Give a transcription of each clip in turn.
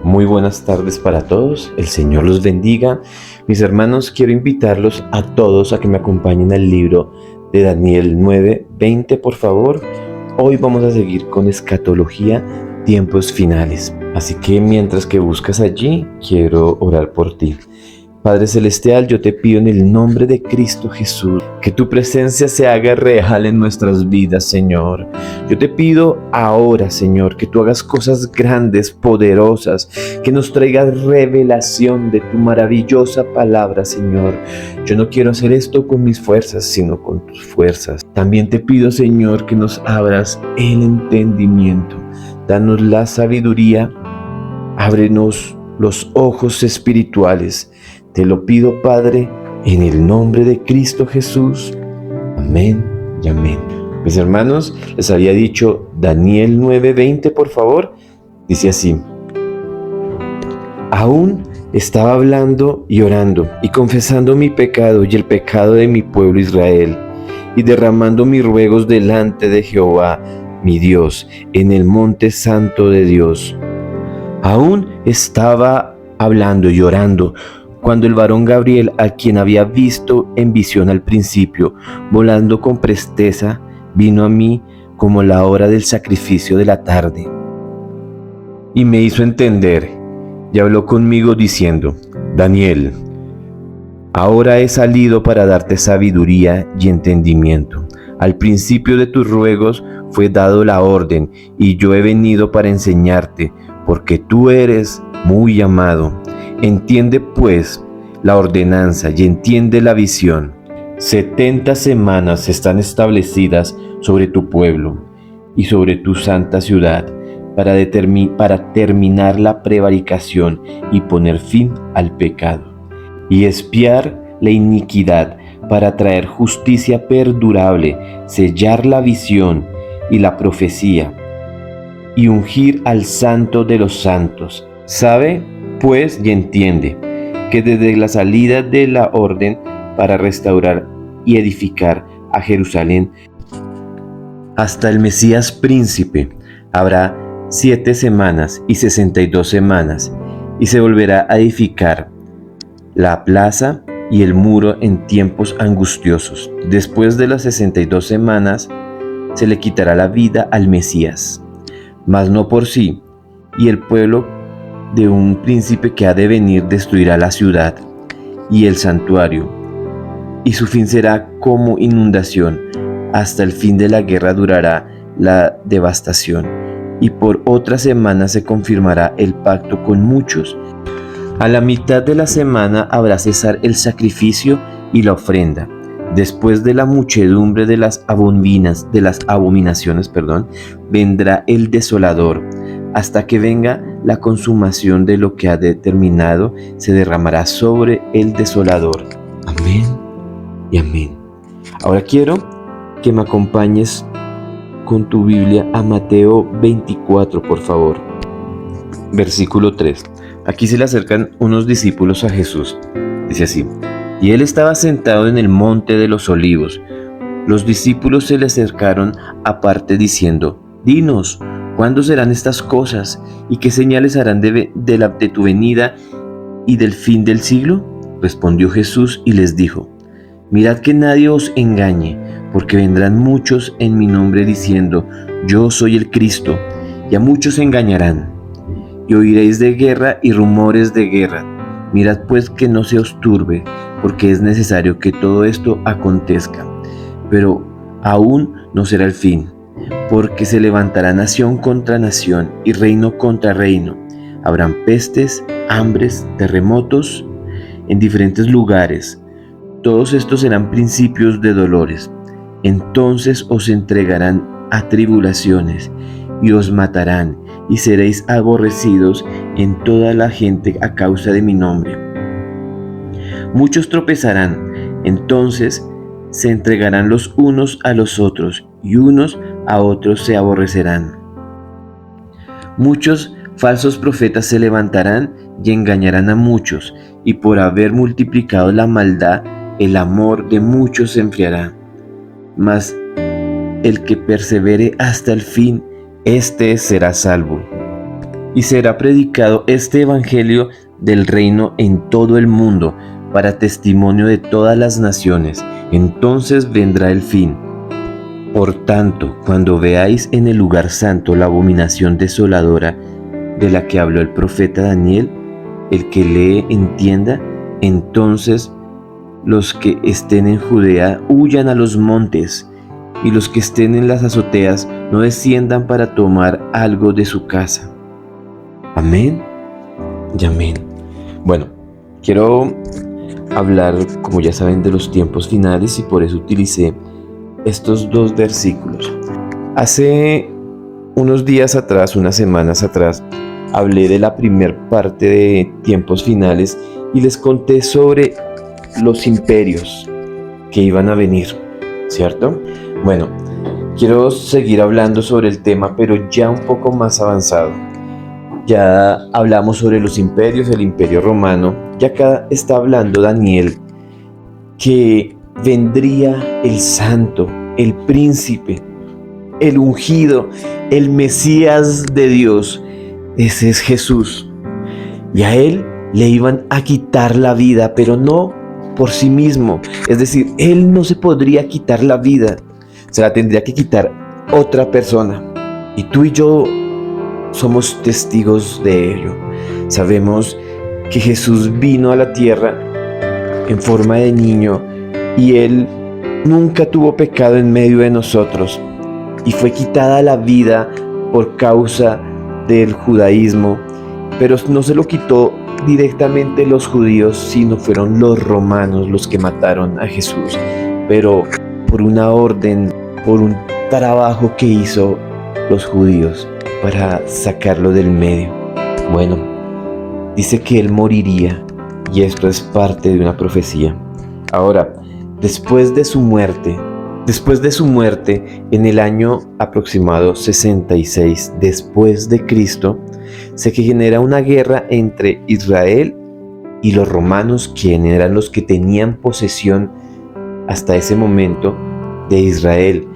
Muy buenas tardes para todos, el Señor los bendiga. Mis hermanos, quiero invitarlos a todos a que me acompañen al libro de Daniel 9:20, por favor. Hoy vamos a seguir con escatología, tiempos finales. Así que mientras que buscas allí, quiero orar por ti. Padre Celestial, yo te pido en el nombre de Cristo Jesús, que tu presencia se haga real en nuestras vidas, Señor. Yo te pido ahora, Señor, que tú hagas cosas grandes, poderosas, que nos traigas revelación de tu maravillosa palabra, Señor. Yo no quiero hacer esto con mis fuerzas, sino con tus fuerzas. También te pido, Señor, que nos abras el entendimiento. Danos la sabiduría, ábrenos los ojos espirituales. Te lo pido, Padre, en el nombre de Cristo Jesús. Amén y amén. Mis hermanos, les había dicho Daniel 9:20, por favor. Dice así: aún estaba hablando y orando y confesando mi pecado y el pecado de mi pueblo Israel, y derramando mis ruegos delante de Jehová, mi Dios, en el monte santo de Dios. Aún estaba hablando y orando cuando el varón Gabriel, a quien había visto en visión al principio, volando con presteza, vino a mí como la hora del sacrificio de la tarde. Y me hizo entender, y habló conmigo diciendo: Daniel, ahora he salido para darte sabiduría y entendimiento. Al principio de tus ruegos fue dado la orden, y yo he venido para enseñarte, porque tú eres muy amado. Entiende pues la ordenanza y entiende la visión. 70 semanas están establecidas sobre tu pueblo y sobre tu santa ciudad para terminar la prevaricación y poner fin al pecado, y expiar la iniquidad para traer justicia perdurable, sellar la visión y la profecía, y ungir al santo de los santos. Sabe pues y entiende que desde la salida de la orden para restaurar y edificar a Jerusalén hasta el Mesías príncipe habrá 7 semanas y 62 semanas, y se volverá a edificar la plaza y el muro en tiempos angustiosos. Después de las 62 semanas se le quitará la vida al Mesías, mas no por sí, y el pueblo de un príncipe que ha de venir destruirá la ciudad y el santuario, y su fin será como inundación. Hasta el fin de la guerra durará la devastación, y por otra semana se confirmará el pacto con muchos. A la mitad de la semana habrá cesar el sacrificio y la ofrenda. Después de la muchedumbre de las abominaciones, vendrá el desolador. Hasta que venga la consumación de lo que ha determinado, se derramará sobre el desolador. Amén y amén. Ahora quiero que me acompañes con tu Biblia a Mateo 24, por favor. Versículo 3. Aquí se le acercan unos discípulos a Jesús. Dice así: y él estaba sentado en el monte de los olivos. Los discípulos se le acercaron aparte diciendo: dinos, ¿cuándo serán estas cosas? ¿Y qué señales harán de tu venida y del fin del siglo? Respondió Jesús y les dijo: mirad que nadie os engañe, porque vendrán muchos en mi nombre diciendo: yo soy el Cristo, y a muchos engañarán. Y oiréis de guerra y rumores de guerra. Mirad pues que no se os turbe, porque es necesario que todo esto acontezca, pero aún no será el fin, porque se levantará nación contra nación y reino contra reino. Habrán pestes, hambres, terremotos en diferentes lugares. Todos estos serán principios de dolores. Entonces os entregarán a tribulaciones y os matarán, y seréis aborrecidos en toda la gente a causa de mi nombre. Muchos tropezarán, entonces se entregarán los unos a los otros, y unos a otros se aborrecerán. Muchos falsos profetas se levantarán y engañarán a muchos, y por haber multiplicado la maldad, el amor de muchos se enfriará. Mas el que persevere hasta el fin, éste será salvo. y será predicado este evangelio del reino en todo el mundo, para testimonio de todas las naciones. Entonces vendrá el fin. Por tanto, cuando veáis en el lugar santo la abominación desoladora de la que habló el profeta Daniel, el que lee entienda, entonces los que estén en Judea huyan a los montes, y los que estén en las azoteas no desciendan para tomar algo de su casa. Amén y amén. Bueno, quiero hablar, como ya saben, de los tiempos finales, y por eso utilicé estos dos versículos. Hace unos días atrás, unas semanas atrás, hablé de la primer parte de tiempos finales y les conté sobre los imperios que iban a venir, ¿cierto? Bueno, quiero seguir hablando sobre el tema, pero ya un poco más avanzado. Ya hablamos sobre los imperios, el imperio romano, y acá está hablando Daniel que vendría el santo, el príncipe, el ungido, el Mesías de Dios. Ese es Jesús. Y a él le iban a quitar la vida, pero no por sí mismo. Es decir, él no se podría quitar la vida, se la tendría que quitar otra persona. Y tú y yo somos testigos de ello. Sabemos que Jesús vino a la tierra en forma de niño y él nunca tuvo pecado en medio de nosotros, y fue quitada la vida por causa del judaísmo, pero no se lo quitó directamente los judíos, sino fueron los romanos los que mataron a Jesús, pero por una orden, por un trabajo que hizo los judíos para sacarlo del medio. Bueno, dice que él moriría, y esto es parte de una profecía. Ahora, después de su muerte, en el año aproximado 66 después de Cristo, se genera una guerra entre Israel y los romanos, quienes eran los que tenían posesión hasta ese momento de Israel.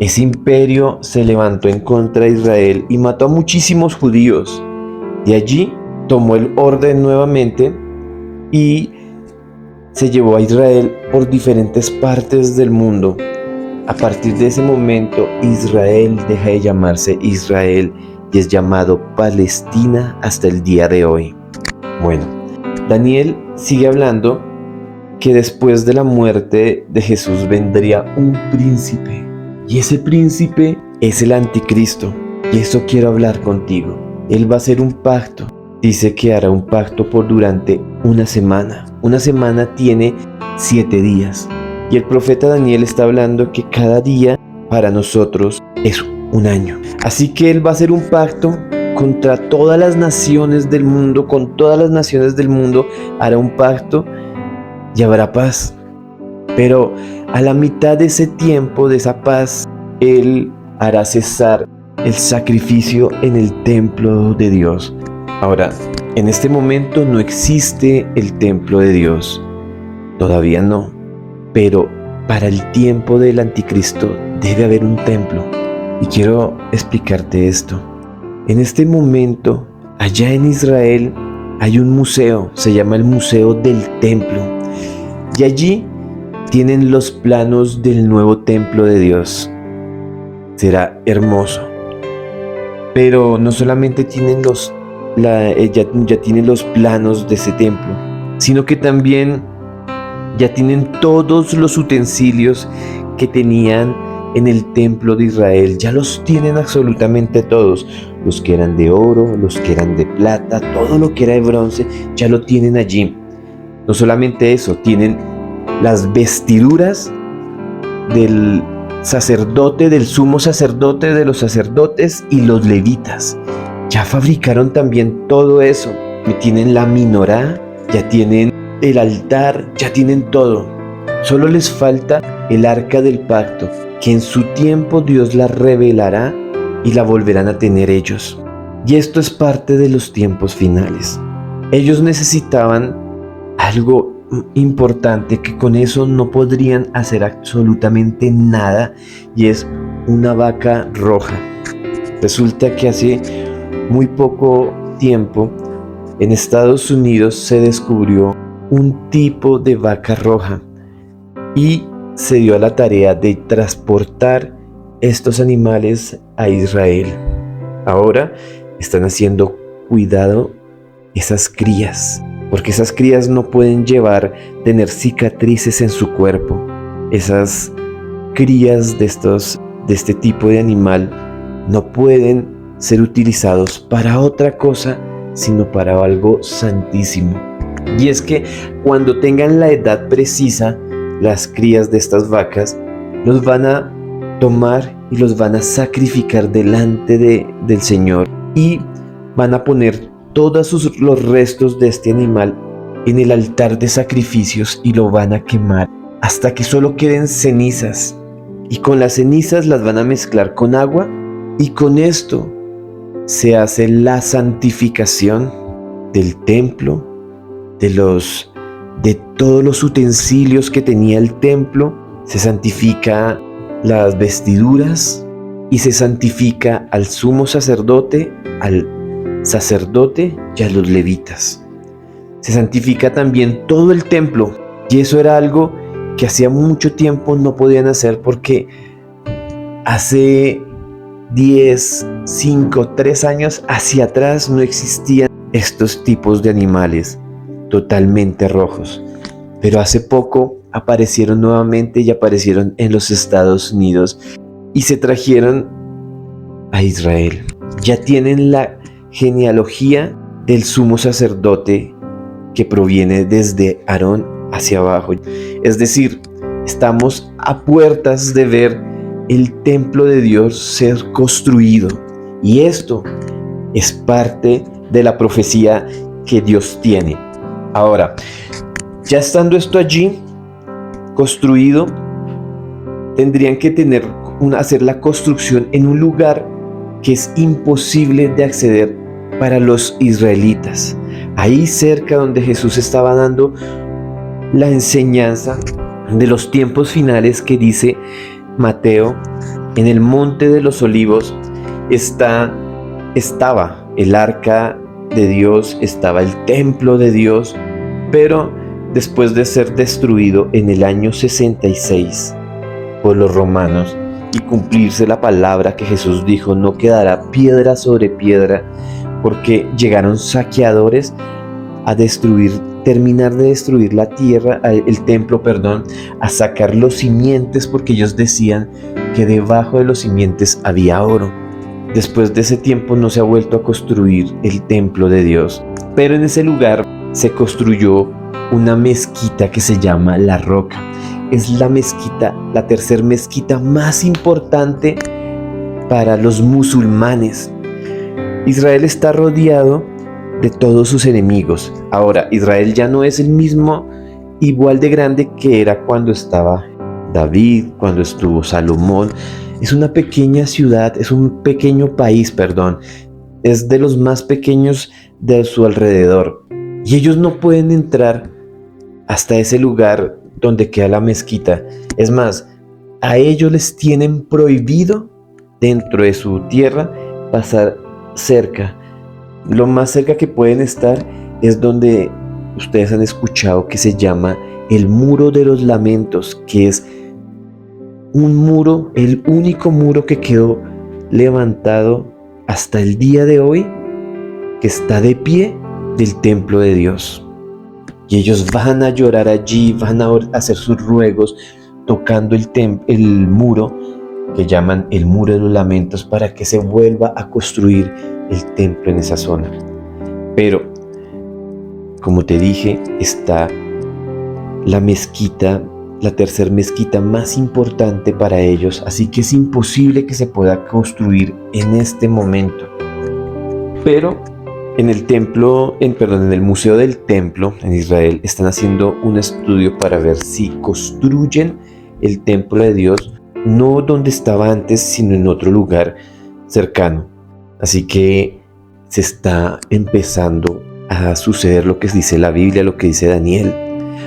Ese imperio se levantó en contra de Israel y mató a muchísimos judíos. De allí tomó el orden nuevamente y se llevó a Israel por diferentes partes del mundo. A partir de ese momento, Israel deja de llamarse Israel y es llamado Palestina hasta el día de hoy. Bueno, Daniel sigue hablando que después de la muerte de Jesús vendría un príncipe, y ese príncipe es el anticristo, y eso quiero hablar contigo. Él va a hacer un pacto. Dice que hará un pacto por durante una semana. Una semana tiene 7 días. Y el profeta Daniel está hablando que cada día para nosotros es un año. Así que él va a hacer un pacto contra todas las naciones del mundo. Con todas las naciones del mundo hará un pacto y habrá paz. Pero a la mitad de ese tiempo, de esa paz, él hará cesar el sacrificio en el templo de Dios. Ahora, en este momento no existe el templo de Dios, todavía no, pero para el tiempo del anticristo debe haber un templo. Y quiero explicarte esto. En este momento, allá en Israel, hay un museo, se llama el Museo del Templo, y allí tienen los planos del nuevo templo de Dios. Será hermoso, pero no solamente tienen ya tienen los planos de ese templo, sino que también ya tienen todos los utensilios que tenían en el templo de Israel. Ya los tienen absolutamente todos, los que eran de oro, los que eran de plata, todo lo que era de bronce, ya lo tienen allí. No solamente eso, tienen las vestiduras del sacerdote, del sumo sacerdote, de los sacerdotes y los levitas. Ya fabricaron también todo eso. Ya tienen la menorá, ya tienen el altar, ya tienen todo. Solo les falta el arca del pacto, que en su tiempo Dios la revelará y la volverán a tener ellos. Y esto es parte de los tiempos finales. Ellos necesitaban algo importante, que con eso no podrían hacer absolutamente nada, y es una vaca roja. Resulta que hace muy poco tiempo, en Estados Unidos se descubrió un tipo de vaca roja y se dio a la tarea de transportar estos animales a Israel. Ahora están haciendo cuidado esas crías, porque esas crías no pueden tener cicatrices en su cuerpo. Esas crías de este tipo de animal no pueden ser utilizados para otra cosa, sino para algo santísimo. Y es que cuando tengan la edad precisa, las crías de estas vacas los van a tomar y los van a sacrificar delante del Señor, y van a poner todos los restos de este animal en el altar de sacrificios y lo van a quemar hasta que solo queden cenizas, y con las cenizas las van a mezclar con agua, y con esto se hace la santificación del templo, de todos los utensilios que tenía el templo. Se santifica las vestiduras y se santifica al sumo sacerdote, al sacerdote y a los levitas. Se santifica también todo el templo, y eso era algo que hacía mucho tiempo no podían hacer, porque hace 10, 5, 3 años hacia atrás no existían estos tipos de animales totalmente rojos. Pero hace poco aparecieron nuevamente, y aparecieron en los Estados Unidos y se trajeron a Israel. Ya tienen la genealogía del sumo sacerdote que proviene desde Aarón hacia abajo. Es decir, estamos a puertas de ver el templo de Dios ser construido, y esto es parte de la profecía que Dios tiene. Ahora, ya estando esto allí construido, tendrían que hacer la construcción en un lugar que es imposible de acceder para los israelitas. Ahí cerca donde Jesús estaba dando la enseñanza de los tiempos finales, que dice Mateo, en el monte de los olivos estaba el arca de Dios, estaba el templo de Dios, pero después de ser destruido en el año 66 por los romanos y cumplirse la palabra que Jesús dijo, no quedará piedra sobre piedra, porque llegaron saqueadores a terminar de destruir la tierra, el templo, a sacar los simientes, porque ellos decían que debajo de los simientes había oro. Después de ese tiempo no se ha vuelto a construir el templo de Dios, pero en ese lugar se construyó una mezquita que se llama La Roca. Es la tercera mezquita más importante para los musulmanes. Israel está rodeado de todos sus enemigos. Ahora, Israel ya no es el mismo, igual de grande que era cuando estaba David, cuando estuvo Salomón. Es una pequeña ciudad, es un pequeño país, es de los más pequeños de su alrededor, y ellos no pueden entrar hasta ese lugar donde queda la mezquita. Es más, a ellos les tienen prohibido dentro de su tierra pasar cerca. Lo más cerca que pueden estar es donde ustedes han escuchado que se llama el Muro de los Lamentos, que es un muro, el único muro que quedó levantado hasta el día de hoy, que está de pie, del templo de Dios. Y ellos van a llorar allí, van a hacer sus ruegos, tocando el muro, que llaman el Muro de los Lamentos, para que se vuelva a construir el templo en esa zona. Pero, como te dije, está la mezquita, la tercera mezquita más importante para ellos, así que es imposible que se pueda construir en este momento. Pero en el Museo del Templo en Israel están haciendo un estudio para ver si construyen el templo de Dios, no donde estaba antes, sino en otro lugar cercano. Así que se está empezando a suceder lo que dice la Biblia, lo que dice Daniel.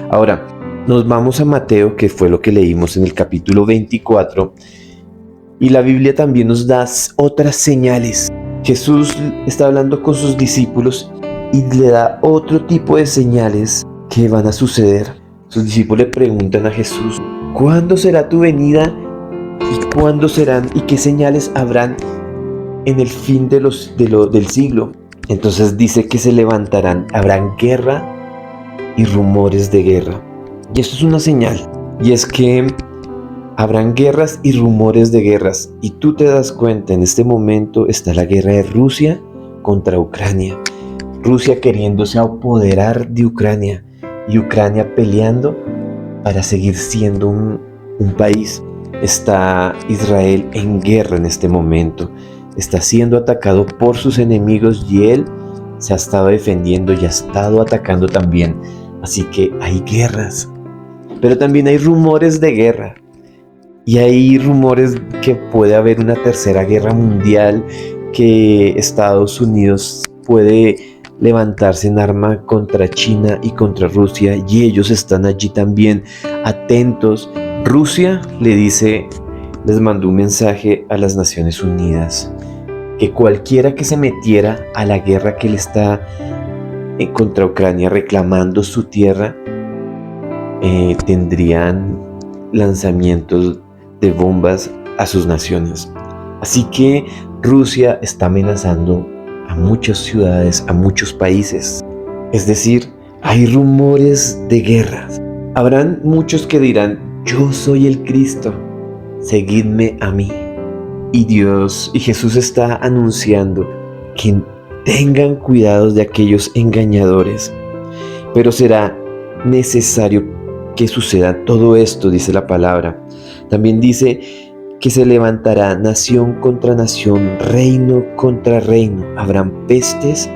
Ahora, nos vamos a Mateo, que fue lo que leímos en el capítulo 24, y la Biblia también nos da otras señales Jesús está hablando con sus discípulos y le da otro tipo de señales que van a suceder. Sus discípulos le preguntan a Jesús: ¿cuándo será tu venida? ¿Y cuándo serán? ¿Y qué señales habrán en el fin del siglo? Entonces dice que se levantarán, habrán guerra y rumores de guerra. Y esto es una señal. Y es que habrán guerras y rumores de guerras. Y tú te das cuenta, en este momento está la guerra de Rusia contra Ucrania. Rusia queriéndose apoderar de Ucrania y Ucrania peleando para seguir siendo un país. Está Israel en guerra en este momento. Está siendo atacado por sus enemigos y él se ha estado defendiendo y ha estado atacando también. Así que hay guerras. Pero también hay rumores de guerra. Y hay rumores que puede haber una tercera guerra mundial, que Estados Unidos puede levantarse en arma contra China y contra Rusia, y ellos están allí también atentos. Rusia les mandó un mensaje a las Naciones Unidas, que cualquiera que se metiera a la guerra que él está contra Ucrania reclamando su tierra, tendrían lanzamientos de bombas a sus naciones. Así que Rusia está amenazando a muchas ciudades, a muchos países. Es decir, hay rumores de guerras. Habrán muchos que dirán: yo soy el Cristo, seguidme a mí. Y Dios y Jesús está anunciando que tengan cuidado de aquellos engañadores. Pero será necesario que suceda todo esto, dice la palabra. También dice que se levantará nación contra nación, reino contra reino. Habrán pestes,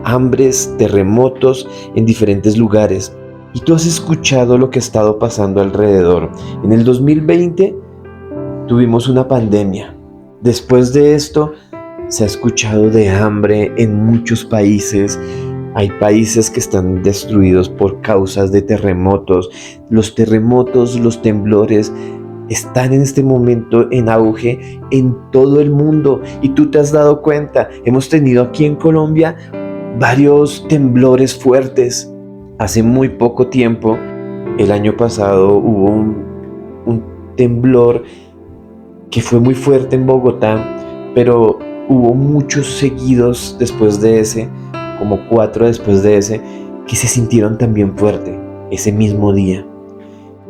hambres, terremotos en diferentes lugares. Y tú has escuchado lo que ha estado pasando alrededor. En el 2020 tuvimos una pandemia. Después de esto se ha escuchado de hambre en muchos países. Hay países que están destruidos por causas de terremotos. Los terremotos, los temblores están en este momento en auge en todo el mundo. Y tú te has dado cuenta, hemos tenido aquí en Colombia varios temblores fuertes. Hace muy poco tiempo, el año pasado, hubo un temblor que fue muy fuerte en Bogotá, pero hubo muchos seguidos después de ese, como 4 después de ese, que se sintieron también fuerte ese mismo día.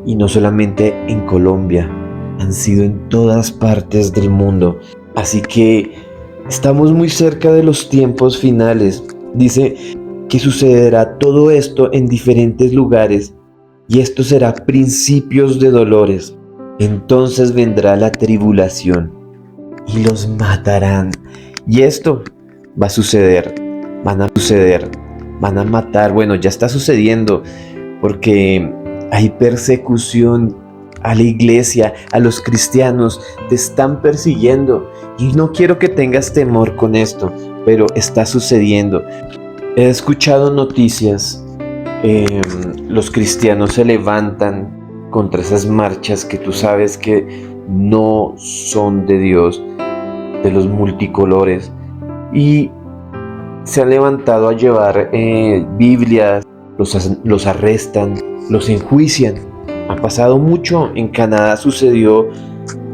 Y no solamente en Colombia, han sido en todas partes del mundo. Así que estamos muy cerca de los tiempos finales. Dice que sucederá todo esto en diferentes lugares, y esto será principios de dolores. Entonces vendrá la tribulación y los matarán. Y esto va a suceder. Van a matar. Bueno, ya está sucediendo, porque hay persecución a la iglesia, a los cristianos. Te están persiguiendo. Y no quiero que tengas temor con esto, pero está sucediendo. He escuchado noticias. Los cristianos se levantan contra esas marchas que tú sabes que no son de Dios, de los multicolores. Y se han levantado a llevar Biblias, los arrestan, los enjuician. Ha pasado mucho. En Canadá sucedió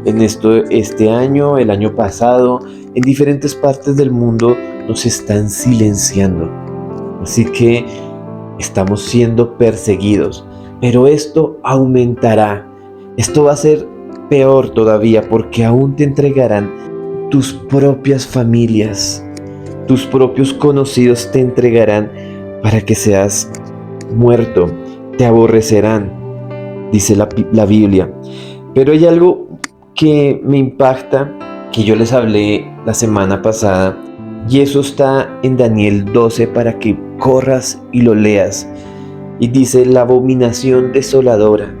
este año, el año pasado. En diferentes partes del mundo nos están silenciando. Así que estamos siendo perseguidos. Pero esto aumentará. Esto va a ser peor todavía, porque aún te entregarán tus propias familias. Tus propios conocidos te entregarán para que seas muerto. Te aborrecerán, dice la Biblia. Pero hay algo que me impacta, que yo les hablé la semana pasada, y eso está en Daniel 12 para que corras y lo leas. Y dice: la abominación desoladora.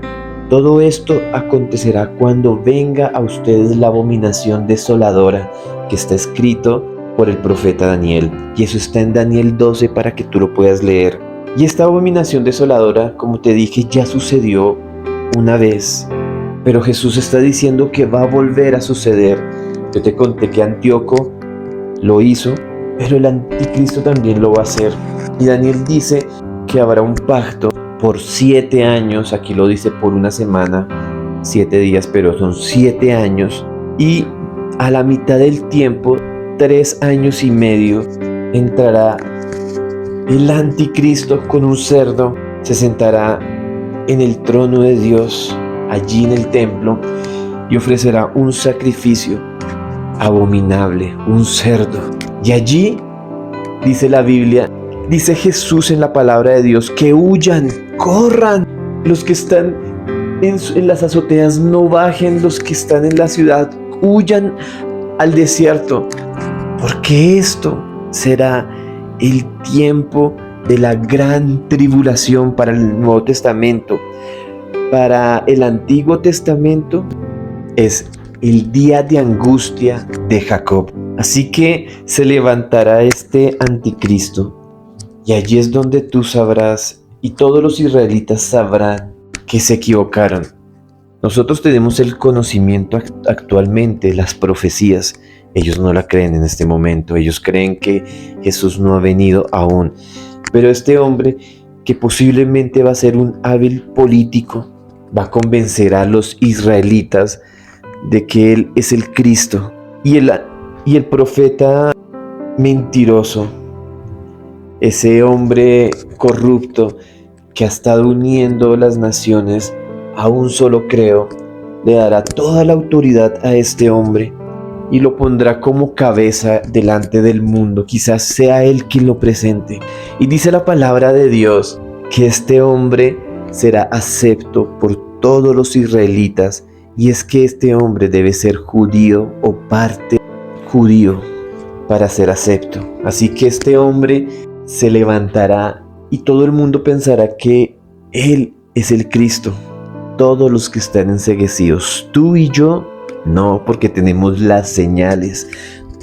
Todo esto acontecerá cuando venga a ustedes la abominación desoladora, que está escrito por el profeta Daniel. Y eso está en Daniel 12 para que tú lo puedas leer. Y esta abominación desoladora, como te dije, ya sucedió una vez. Pero Jesús está diciendo que va a volver a suceder. Yo te conté que Antíoco lo hizo, pero el anticristo también lo va a hacer. Y Daniel dice que habrá un pacto por 7 años, aquí lo dice por una semana, 7 días, pero son 7 años. Y a la mitad del tiempo, 3 años y medio, entrará el anticristo con un cerdo, se sentará en el trono de Dios, allí en el templo, y ofrecerá un sacrificio abominable, un cerdo. Y allí, dice la Biblia, dice Jesús en la palabra de Dios, que huyan, corran. Los que están en las azoteas no bajen, los que están en la ciudad huyan al desierto, porque esto será el tiempo de la gran tribulación para el Nuevo Testamento. Para el Antiguo Testamento es el día de angustia de Jacob. Así que se levantará este anticristo, y allí es donde tú sabrás y todos los israelitas sabrán que se equivocaron. Nosotros tenemos el conocimiento actualmente, las profecías. Ellos no la creen en este momento, ellos creen que Jesús no ha venido aún. Pero este hombre, que posiblemente va a ser un hábil político, va a convencer a los israelitas de que Él es el Cristo. Y el profeta mentiroso, ese hombre corrupto que ha estado uniendo las naciones a un solo credo, le dará toda la autoridad a este hombre y lo pondrá como cabeza delante del mundo. Quizás sea él quien lo presente. Y dice la palabra de Dios que este hombre será acepto por todos los israelitas, y es que este hombre debe ser judío o parte judío para ser acepto. Así que este hombre se levantará y todo el mundo pensará que él es el Cristo. Todos los que están enceguecidos, tú y yo, no, porque tenemos las señales.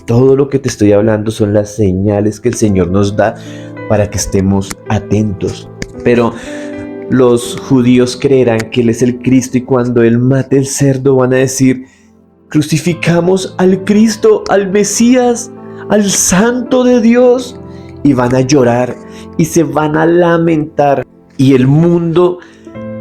Todo lo que te estoy hablando son las señales que el Señor nos da para que estemos atentos. Pero los judíos creerán que Él es el Cristo, y cuando Él mate el cerdo van a decir: crucificamos al Cristo, al Mesías, al Santo de Dios. Y van a llorar y se van a lamentar, y el mundo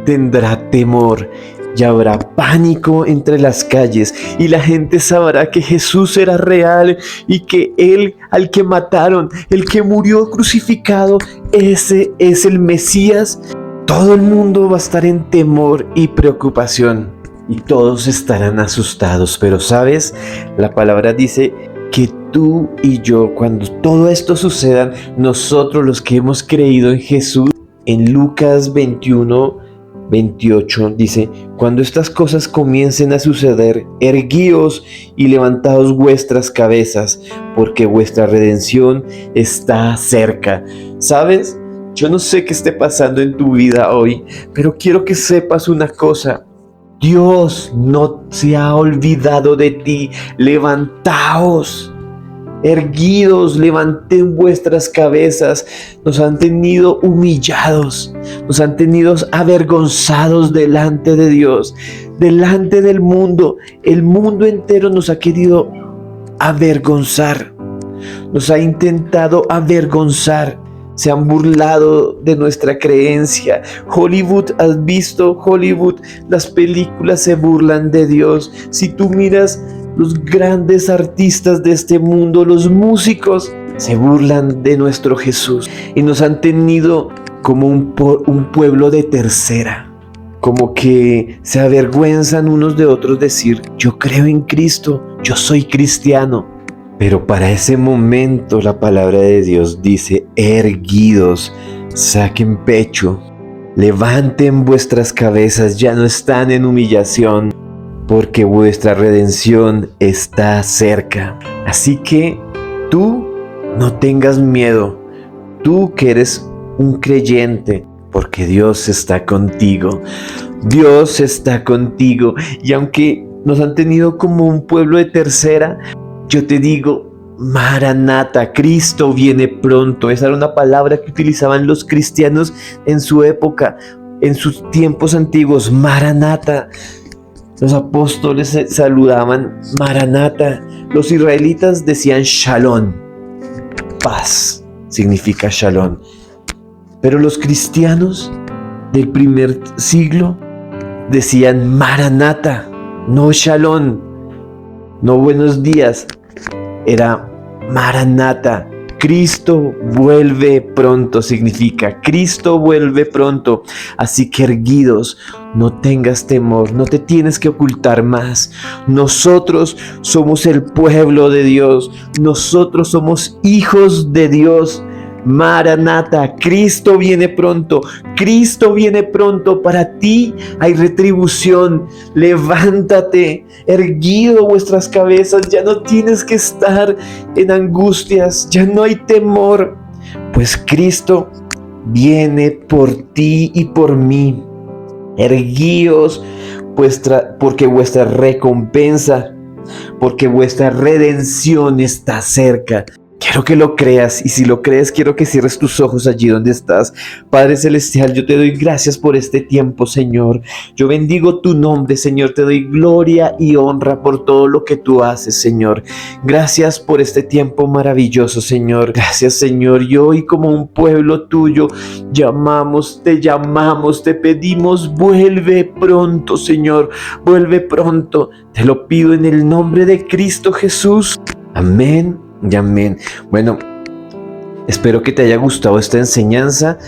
tendrá temor y habrá pánico entre las calles, y la gente sabrá que Jesús era real y que Él, al que mataron, el que murió crucificado, ese es el Mesías. Todo el mundo va a estar en temor y preocupación, y todos estarán asustados. Pero ¿sabes? La palabra dice que tú y yo, cuando todo esto suceda, nosotros los que hemos creído en Jesús, en Lucas 21:28 dice: cuando estas cosas comiencen a suceder, erguíos y levantaos vuestras cabezas, porque vuestra redención está cerca. ¿Sabes? Yo no sé qué esté pasando en tu vida hoy, pero quiero que sepas una cosa: Dios no se ha olvidado de ti. Levantaos, erguidos, levanten vuestras cabezas. Nos han tenido humillados, nos han tenido avergonzados delante de Dios, delante del mundo. El mundo entero nos ha querido avergonzar, nos ha intentado avergonzar. Se han burlado de nuestra creencia. Hollywood, ¿has visto Hollywood? Las películas se burlan de Dios. Si tú miras los grandes artistas de este mundo, los músicos, se burlan de nuestro Jesús. Y nos han tenido como un pueblo de tercera. Como que se avergüenzan unos de otros decir: yo creo en Cristo, yo soy cristiano. Pero para ese momento la palabra de Dios dice: erguidos, saquen pecho, levanten vuestras cabezas, ya no están en humillación, porque vuestra redención está cerca. Así que tú no tengas miedo, tú que eres un creyente, porque Dios está contigo. Dios está contigo, y aunque nos han tenido como un pueblo de tercera, yo te digo: Maranata, Cristo viene pronto. Esa era una palabra que utilizaban los cristianos en su época, en sus tiempos antiguos. Maranata, Los apóstoles saludaban Maranata. Los israelitas decían Shalom. Paz significa Shalom. Pero los cristianos del primer siglo decían Maranata, no Shalom, no buenos días. Era Maranata. Cristo vuelve pronto significa, Cristo vuelve pronto. Así que erguidos, no tengas temor, no te tienes que ocultar más. Nosotros somos el pueblo de Dios, nosotros somos hijos de Dios. Maranata, Cristo viene pronto, Cristo viene pronto, para ti hay retribución. Levántate, erguido vuestras cabezas, ya no tienes que estar en angustias, ya no hay temor, pues Cristo viene por ti y por mí. Erguíos porque vuestra recompensa, porque vuestra redención está cerca. Quiero que lo creas, y si lo crees, quiero que cierres tus ojos allí donde estás. Padre Celestial, yo te doy gracias por este tiempo, Señor. Yo bendigo tu nombre, Señor. Te doy gloria y honra por todo lo que tú haces, Señor. Gracias por este tiempo maravilloso, Señor. Gracias, Señor. Y hoy, como un pueblo tuyo, te pedimos, vuelve pronto, Señor. Vuelve pronto. Te lo pido en el nombre de Cristo Jesús. Amén. Y amén. Bueno, espero que te haya gustado esta enseñanza.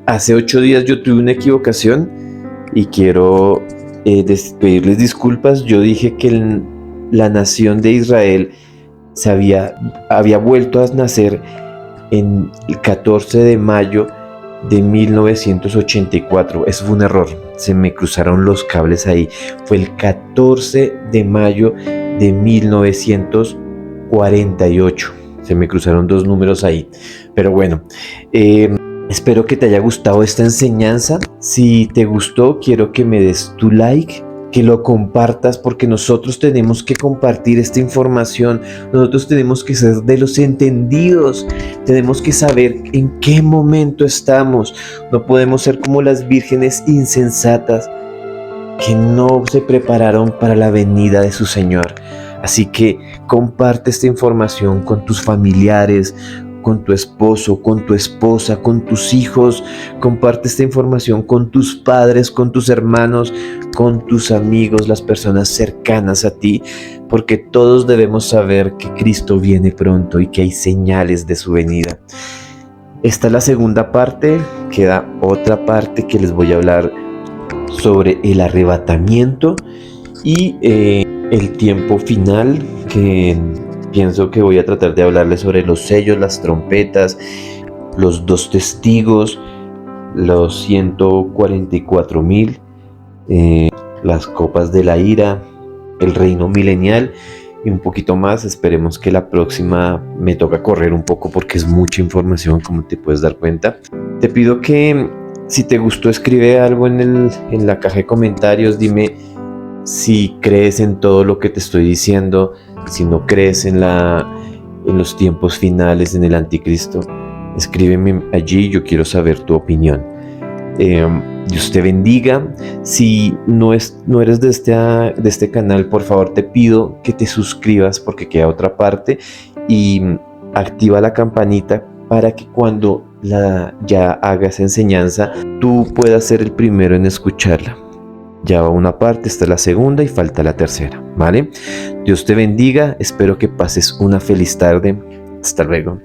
Hace 8 días yo tuve una equivocación y quiero pedirles disculpas. Yo dije que la nación de Israel había vuelto a nacer en el 14 de mayo de 1984. Eso fue un error. Se me cruzaron los cables ahí. Fue el 14 de mayo de 1948. Se me cruzaron 2 números ahí. Pero bueno, espero que te haya gustado esta enseñanza. Si te gustó, quiero que me des tu like, que lo compartas, porque nosotros tenemos que compartir esta información. Nosotros tenemos que ser de los entendidos. Tenemos que saber en qué momento estamos. No podemos ser como las vírgenes insensatas que no se prepararon para la venida de su Señor. Así que comparte esta información con tus familiares, con tu esposo, con tu esposa, con tus hijos. Comparte esta información con tus padres, con tus hermanos, con tus amigos, las personas cercanas a ti, porque todos debemos saber que Cristo viene pronto y que hay señales de su venida. Esta es la segunda parte. Queda otra parte que les voy a hablar sobre el arrebatamiento y el tiempo final, que pienso que voy a tratar de hablarles sobre los sellos, las trompetas, los 2 testigos, los 144,000, las copas de la ira, el reino milenial y un poquito más. Esperemos que la próxima me toca correr un poco porque es mucha información, como te puedes dar cuenta. Te pido que si te gustó, escribe algo en la caja de comentarios. Dime si crees en todo lo que te estoy diciendo, si no crees en los tiempos finales, en el anticristo. Escríbeme allí, yo quiero saber tu opinión. Dios te bendiga. Si no eres de este canal, por favor te pido que te suscribas, porque queda otra parte, y activa la campanita para que cuando ya hagas enseñanza, tú puedas ser el primero en escucharla. Ya va una parte, esta es la segunda y falta la tercera, ¿vale? Dios te bendiga, espero que pases una feliz tarde. Hasta luego.